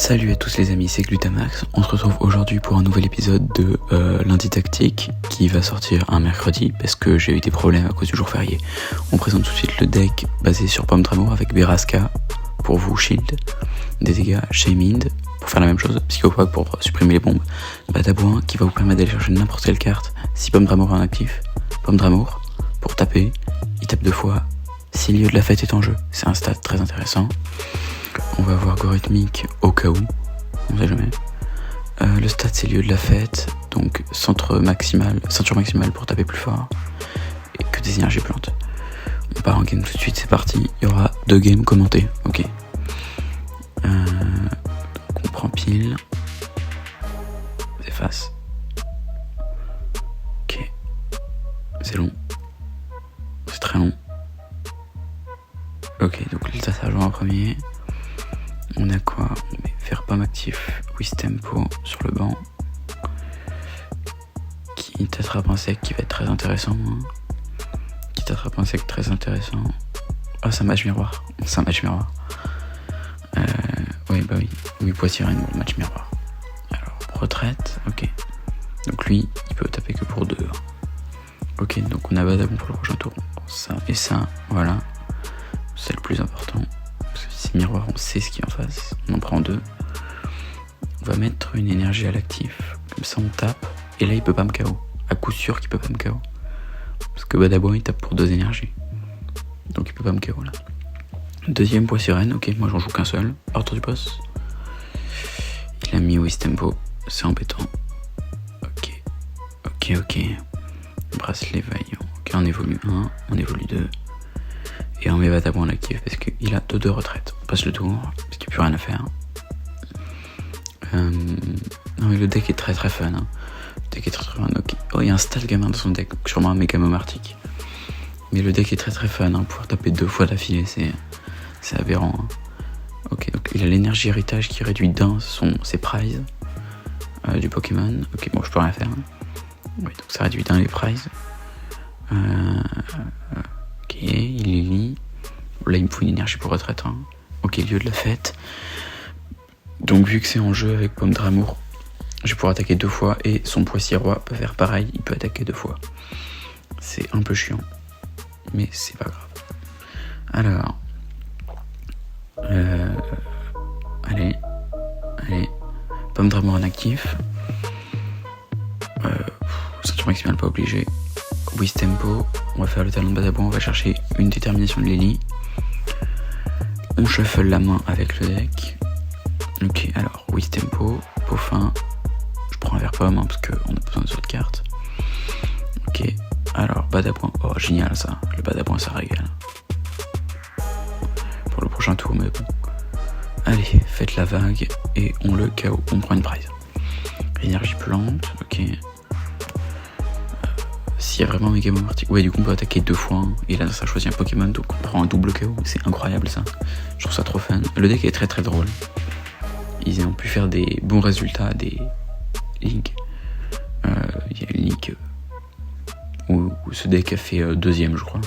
Salut à tous les amis, c'est Glutamax. On se retrouve aujourd'hui pour un nouvel épisode de Lundi Tactique qui va sortir un mercredi parce que j'ai eu des problèmes à cause du jour férié. On présente tout de suite le deck basé sur Pomme Dramour avec Beraska pour vous shield, des dégâts, Shaymind pour faire la même chose, Psychopog pour supprimer les bombes, Badaboin qui va vous permettre d'aller chercher n'importe quelle carte si Pomme Dramour est en actif, Pomme Dramour pour taper, il tape 2 fois, si Lieu de la Fête est en jeu, c'est un stat très intéressant. On va avoir Gorithmique au cas où, on sait jamais. Le stat c'est Lieu de la Fête, donc ceinture maximale pour taper plus fort, et que des énergies plantes. On part en game tout de suite, c'est parti, il y aura 2 games commentés, ok. Donc on prend pile, on efface. Ok, c'est long, c'est très long. Ok, donc l'état sergent en premier. On a quoi? On met faire pomme actif, Wistempo sur le banc. Qui t'attrape un sec qui va être très intéressant. Hein. Qui t'attrape un sec très intéressant. Oh, c'est un match miroir. C'est un match miroir. Oui, bah oui. Oui, Poissy-Rennes, bon, match miroir. Alors, retraite, ok. Donc lui, il peut taper que pour 2. Ok, donc on a Badabon pour le prochain tour. Ça et ça, voilà. C'est le plus important. Parce que si miroir, on sait ce qu'il y a en face. On en prend 2. On va mettre une énergie à l'actif. Comme ça, on tape. Et là, il peut pas me KO. À coup sûr qu'il peut pas me KO. Parce que Badaboin, il tape pour 2 énergies. Donc, il peut pas me KO là. Deuxième Poissy-Rennes. Ok, moi, j'en joue qu'un seul. Hors du boss. Il a mis Wistempo. C'est embêtant. Ok. Bracelet vaillant. Ok, on évolue 1. On évolue 2. Et on met Badaboin en actif parce qu'il a 2 retraites. On passe le tour, parce qu'il n'y a plus rien à faire. Non mais le deck est très très fun. Hein. Le deck est très fun. Okay. Oh, il y a un stall gamin dans son deck, sûrement un méga arctique. Mais le deck est très très fun. Hein. Pouvoir taper 2 fois d'affilée, c'est aberrant. Hein. Ok, donc il a l'énergie héritage qui réduit d'un ses prizes du Pokémon. Ok, bon, je peux rien faire. Hein. Oui, donc ça réduit d'un les prizes. Ok, il est lit. Là, il me faut une énergie pour retraite. Hein. Ok, Lieu de la Fête. Donc, vu que c'est en jeu avec Pomme Dramour, je vais pouvoir attaquer 2 fois et son Poissy-Roi peut faire pareil. Il peut attaquer 2 fois. C'est un peu chiant, mais c'est pas grave. Alors, allez, Pomme Dramour en actif. Ceinture maximale, pas obligé. Wistempo, on va faire le talon de Badaboin, on va chercher une détermination de Lily. On shuffle la main avec le deck. Ok, alors Wistempo, Peaufin. Je prends un vert pomme hein, parce qu'on a besoin de autres cartes. Ok, alors Badaboin. Oh, génial ça. Le Badaboin, ça régale. Pour le prochain tour, mais bon. Allez, faites la vague et on le KO. On prend une prize. Énergie plante, ok. S'il y a vraiment méga arctique, ouais, du coup on peut attaquer 2 fois. Hein. Et là ça choisit un Pokémon, donc on prend un double KO. C'est incroyable ça. Je trouve ça trop fun. Le deck est très très drôle. Ils ont pu faire des bons résultats à des ligues. Il y a une ligue où ce deck a fait 2ème, je crois.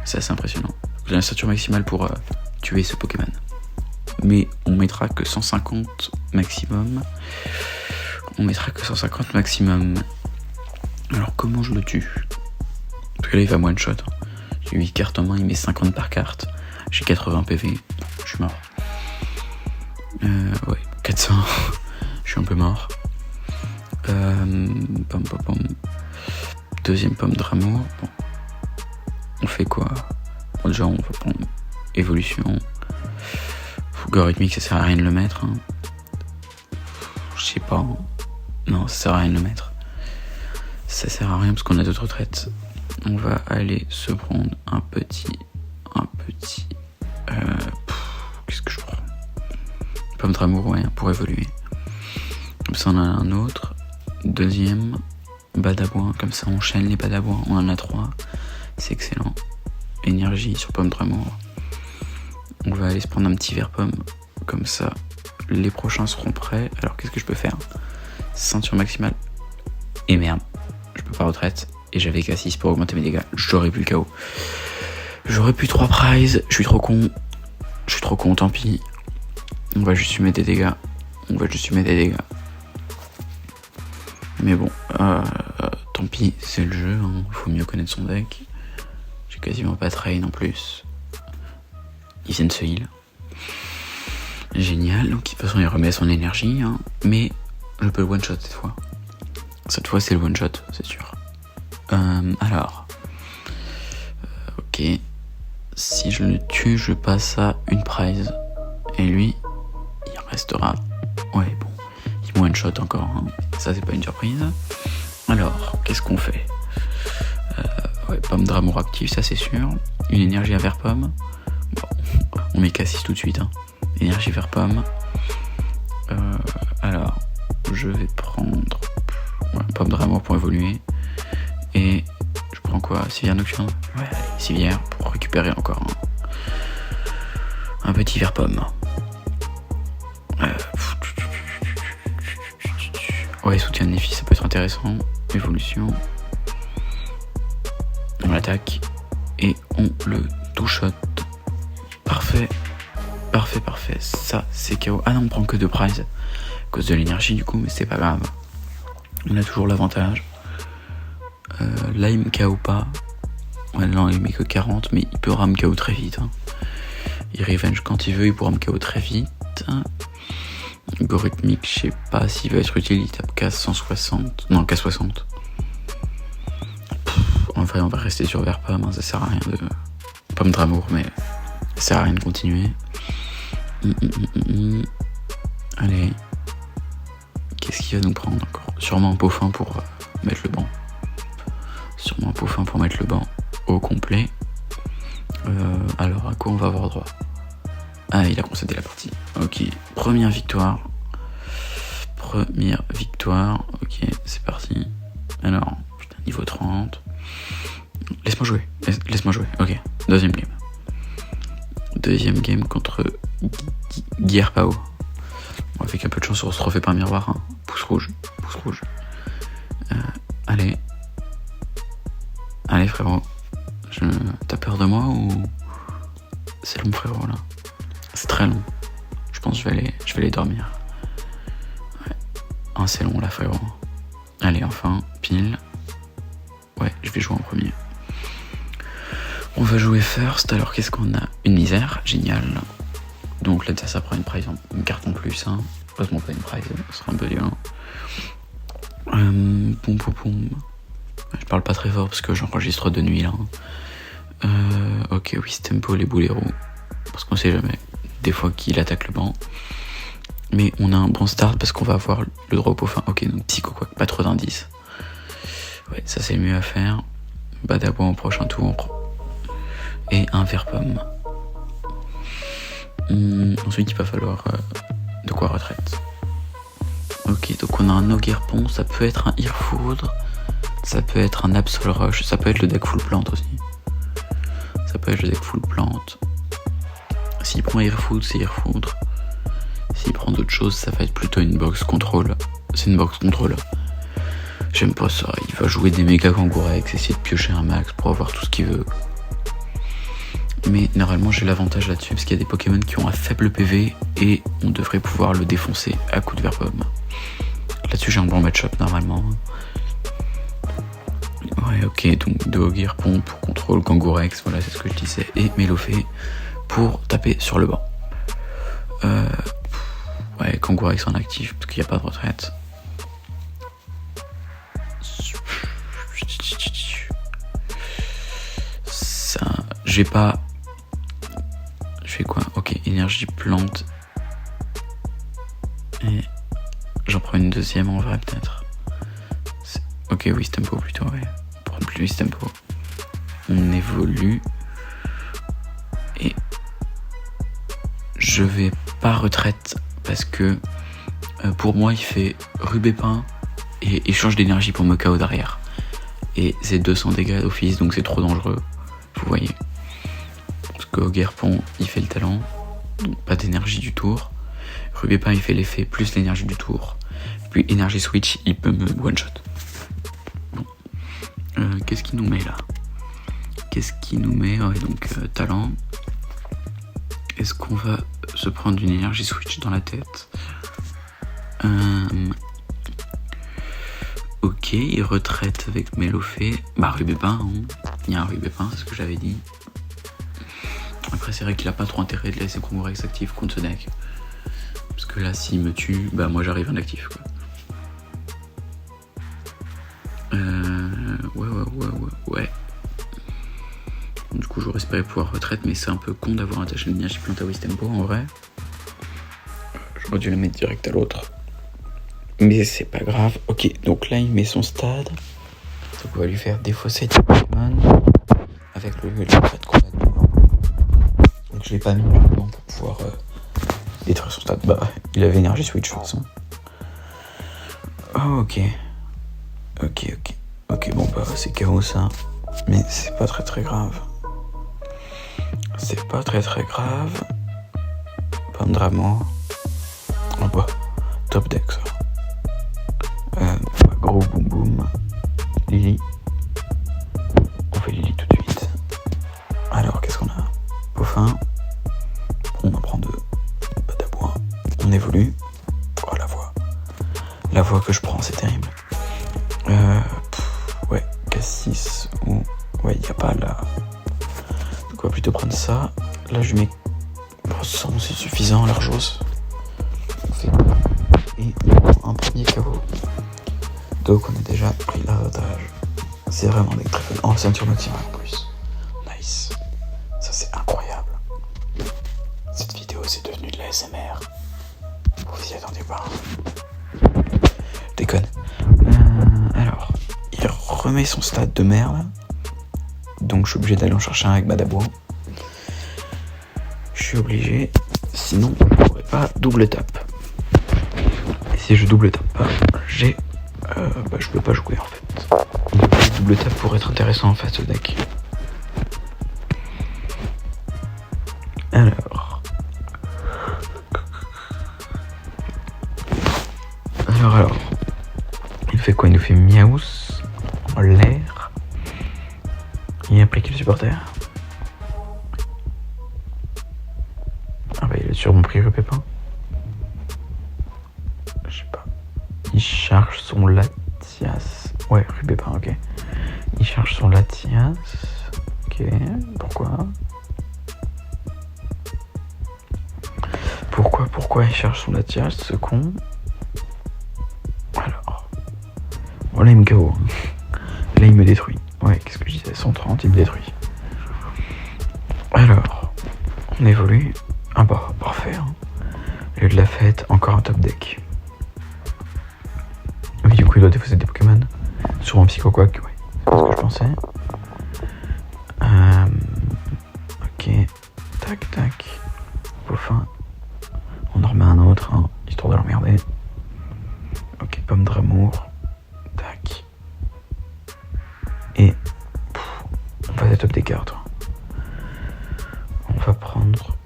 C'est assez impressionnant. J'ai la ceinture maximale pour tuer ce Pokémon. Mais on mettra que 150 maximum. Alors comment je le tue? Parce que là il va one shot. J'ai 8 cartes en main, il met 50 par carte. J'ai 80 PV. Je suis mort. Ouais, 400. Je suis un peu mort. Deuxième Pomme Dramour. Bon. On fait quoi? Bon, déjà on va prendre évolution. Gorithmique, ça sert à rien de le mettre. Hein. Je sais pas. Hein. Non, ça sert à rien de le mettre. Ça sert à rien parce qu'on a d'autres retraites. On va aller se prendre un petit. Qu'est-ce que je prends? Pomme Dramour, ouais, pour évoluer. Comme ça, on en a un autre. Deuxième, Badaboin. Comme ça, on enchaîne les Badaboins. On en a 3. C'est excellent. Énergie sur Pomme Dramour. On va aller se prendre un petit verre pomme. Comme ça, les prochains seront prêts. Alors, qu'est-ce que je peux faire? Ceinture maximale. Et merde. Je peux pas retraite et j'avais K6 pour augmenter mes dégâts, j'aurais pu le KO. J'aurais pu 3 prizes, je suis trop con, tant pis. On va juste lui mettre des dégâts on va juste lui mettre des dégâts. Mais bon, tant pis, c'est le jeu, hein. Faut mieux connaître son deck. J'ai quasiment pas de rain en plus. Il vient de se heal. Génial, donc de toute façon il remet son énergie, hein. Mais je peux le one shot cette fois. Cette fois c'est le one shot, c'est sûr. Alors, ok. Si je le tue, je passe à une prize. Et lui, il restera. Ouais, bon. Il me one shot encore, hein. Ça c'est pas une surprise. Alors, qu'est-ce qu'on fait? Ouais, pomme d'amour active, ça c'est sûr. Une énergie à vert pomme. Bon, on met Cassis tout de suite, hein. Énergie vert pomme. Alors, je vais prendre pomme d'amour pour évoluer. Et je prends quoi? Civière nocturne? Ouais, allez, civière pour récupérer encore un petit vert pomme. Ouais, soutien de Néphi, ça peut être intéressant. Évolution. On l'attaque. Et on le two-shot. Parfait. Parfait. Ça, c'est KO. Ah non, on prend que 2 prizes. À cause de l'énergie, du coup, mais c'est pas grave. On a toujours l'avantage. Là, il me KO pas. Ouais, non, il met que 40, mais il pourra me KO très vite. Hein. Il revenge quand il veut, il pourra me KO très vite. Algorithmique, je sais pas s'il va être utile, il tape K160. Non, K60. En vrai, on va rester sur vert pomme, hein, ça sert à rien de. Pomme d'amour, mais ça sert à rien de continuer. Allez. Qu'est-ce qu'il va nous prendre encore? Sûrement un pot fin pour mettre le banc. Au complet. Alors, à quoi on va avoir droit? Ah, il a concédé la partie. Ok, première victoire. Ok, c'est parti. Alors, putain, niveau 30. Laisse-moi jouer. Ok, deuxième game contre Guerre Pao. Bon, avec un peu de chance, on se refait pas un miroir. Hein. Pouce rouge. Allez, frérot. T'as peur de moi ou... C'est long, frérot, là. C'est très long. Je pense que je vais aller dormir. Ouais. Ah, c'est long, là, frérot. Allez, enfin, pile. Ouais, je vais jouer en premier. On va jouer first. Alors, qu'est-ce qu'on a? Une misère. Génial. Donc, là, ça prend une carte en plus. Hein. Heureusement pas une prize. Ce sera un peu dur. Je parle pas très fort parce que j'enregistre de nuit, là. Ok, oui, c'est tempo les bouleros. Parce qu'on sait jamais. Des fois qu'il attaque le banc. Mais on a un bon start parce qu'on va avoir le drop au fin. Ok, donc psycho quoi, pas trop d'indices. Ouais, ça c'est le mieux à faire. Badabois au prochain tour. Et un vert pomme. Ensuite il va falloir de quoi retraite. Ok, donc on a un Oguerpon, ça peut être un Earfoudre, ça peut être un Absol Rush, ça peut être le deck full plante aussi. S'il prend Earfoudre, c'est Earfoudre. S'il prend d'autres choses, ça va être plutôt une box control. C'est une box control. J'aime pas ça. Il va jouer des méga Kangourex, essayer de piocher un max pour avoir tout ce qu'il veut. Mais normalement j'ai l'avantage là-dessus parce qu'il y a des Pokémon qui ont un faible PV et on devrait pouvoir le défoncer à coup de vert pomme. Là-dessus j'ai un bon match-up normalement. Ouais, ok, donc de Oguerpon pour contrôle, Kangourex, voilà, c'est ce que je disais, et Mélofée pour taper sur le banc. Ouais, Kangourex en actif parce qu'il n'y a pas de retraite. Ça, j'ai pas. Je fais quoi? Ok, énergie plante. Et j'en prends une deuxième en vrai peut-être. Ok, oui, tempo plutôt, ouais. Prendre plus tempo. On évolue. Et je vais pas retraite parce que pour moi il fait rubépin et échange d'énergie pour me KO derrière. Et c'est 200 dégâts d'office donc c'est trop dangereux. Vous voyez. Parce que Oguerpon il fait le talent, donc pas d'énergie du tour. Rubépin il fait l'effet plus l'énergie du tour. Puis énergie switch il peut me one shot. Bon. Qu'est-ce qu'il nous met là? Ouais, donc talent. Est-ce qu'on va se prendre une énergie switch dans la tête? Ok, il retraite avec Mélofé. Bah, Rue Bépin, hein. Il y a un Rue Bépin, c'est ce que j'avais dit. Après, c'est vrai qu'il a pas trop intérêt de laisser Congorex actif contre ce deck. Parce que là, s'il me tue, bah moi j'arrive en actif, quoi. Ouais. Du coup, j'aurais espéré pouvoir retraite, mais c'est un peu con d'avoir attaché le Niachi Planta Wistempo en vrai. J'aurais dû le mettre direct à l'autre. Mais c'est pas grave. Ok, donc là, il met son stade. Donc on va lui faire défausser Pokémon avec le fait complètement. Donc je l'ai pas mis uniquement pour pouvoir détruire son stade. Bah, il avait énergie switch de toute façon. Oh, ok, bon bah c'est KO ça. Mais c'est pas très grave. C'est pas très grave. Pandramo. Oh bah, top deck ça. Gros boum boum. Lily. On fait Lily tout de suite. Alors, qu'est-ce qu'on a? Peaufin. On en prend deux. Badabois. On évolue. Oh, la voix. La voix que je prends, c'est terrible. Ouais, K6 ou... Ouais, il n'y a pas là. Donc on va plutôt prendre ça. Là, je mets... 100, c'est suffisant, largos. Et un premier KO. Donc on a déjà pris l'avantage. C'est vraiment des très fun. Oh, ceinture nocturne en plus. Nice. Ça, c'est incroyable. Cette vidéo, c'est devenu de la SMR. Vous y attendez pas. Déconne. Alors, il remet son stade de merde. Donc je suis obligé d'aller en chercher un avec Badabois. Je suis obligé. Sinon, je ne pourrais pas double tape. Et si je double tape pas, j'ai... je peux pas jouer en fait. Donc, double tape pour être intéressant en face au deck. Alors. Il fait quoi? Il nous fait Miaus en l'air. Il a appliqué le supporter. Ah bah il a sûrement pris le pépin. Je sais pas. Il charge son Latias. Ouais, Rubépin, ok. Il charge son Latias. Ok, pourquoi il charge son Latias, ce con? Alors. Bon, là il me KO. Là il me détruit. Ouais, qu'est-ce que je disais? 130, il me détruit. Alors, on évolue. Ah bah, parfait. Hein. Lieu de la fête, encore un top deck. Oui, du coup, il doit défausser des Pokémon. Sur un Psychoquack, ouais. C'est ce que je pensais. Ok. Tac. Peaufin. On en remet un autre, hein, histoire de l'emmerder. Ok, pomme d'amour. Tac. Et... on va des top des cartes. On va prendre...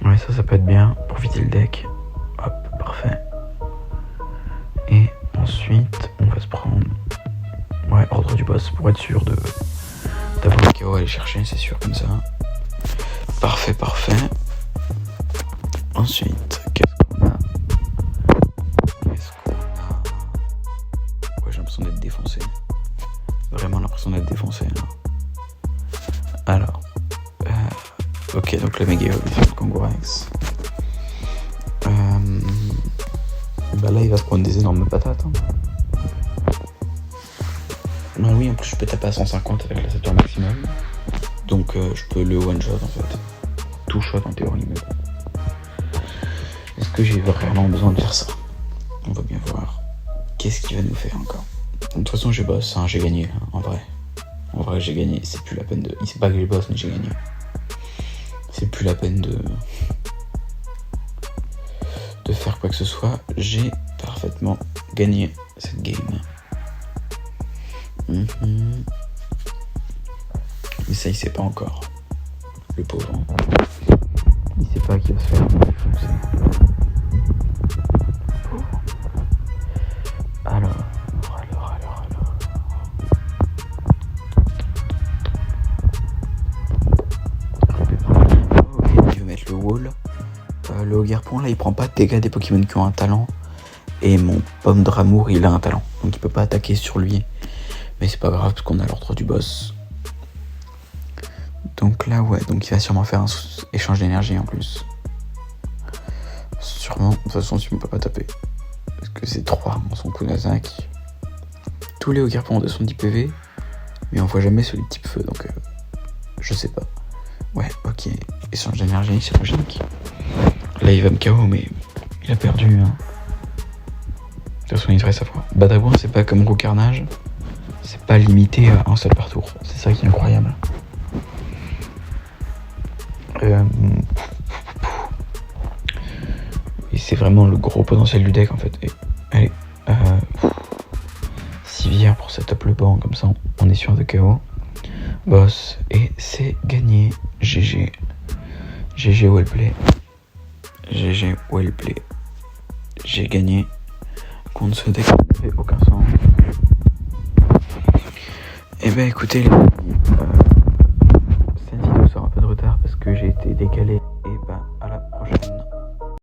Ouais, ça peut être bien pour vider le deck. Hop, parfait. Et ensuite, on va se prendre... Ouais, ordre du boss pour être sûr d'avoir le KO à aller chercher, c'est sûr, comme ça. Parfait. Ensuite, qu'est-ce qu'on a? Ouais, j'ai l'impression d'être défoncé. Vraiment l'impression d'être défoncé, là. Alors... ok, donc le méga évolution de Congorex. Bah là, il va se prendre des énormes patates. Hein. Bah oui, en plus, je peux taper à 150 avec la Saturn maximum. Donc, je peux le one-shot, en fait. Tout shot, en théorie, mais bon. Est-ce que j'ai vraiment besoin de faire ça? On va bien voir. Qu'est-ce qu'il va nous faire encore? De toute façon, j'ai boss, hein, j'ai gagné, hein, en vrai. En vrai, j'ai gagné. C'est plus la peine de... Il sait pas que j'ai boss, mais j'ai gagné. C'est plus la peine de faire quoi que ce soit. J'ai parfaitement gagné cette game. Mais ça, il sait pas encore. Le pauvre. Il sait pas qu'il va se faire défoncer. Alors. Ok, wall. Le Ogerpon là il prend pas de dégâts des Pokémon qui ont un talent. Et mon Pomme d'Amour il a un talent. Donc il peut pas attaquer sur lui. Mais c'est pas grave parce qu'on a l'ordre du boss. Donc là ouais, donc il va sûrement faire un échange d'énergie en plus. Sûrement, de toute façon tu ne peux pas taper. Parce que c'est 3 dans son Kunazak. Tous les Ogerpon ont 210 PV. Mais on voit jamais celui de type feu donc je sais pas. Ouais ok, échange d'énergie c'est logique. Là il va me KO mais il a perdu hein. De toute façon il devrait savoir. Badabouin c'est pas comme Roux Carnage. C'est pas limité à un seul par tour. C'est ça qui est incroyable. Et c'est vraiment le gros potentiel du deck en fait. Et, allez, Civière pour setup le banc, comme ça on est sûr de KO. Boss, et c'est gagné. GG. GG wellplay. GG wellplay. J'ai gagné contre ce deck qui n'avait aucun sens. Et bah écoutez, cette vidéo sera un peu de retard parce que j'ai été décalé.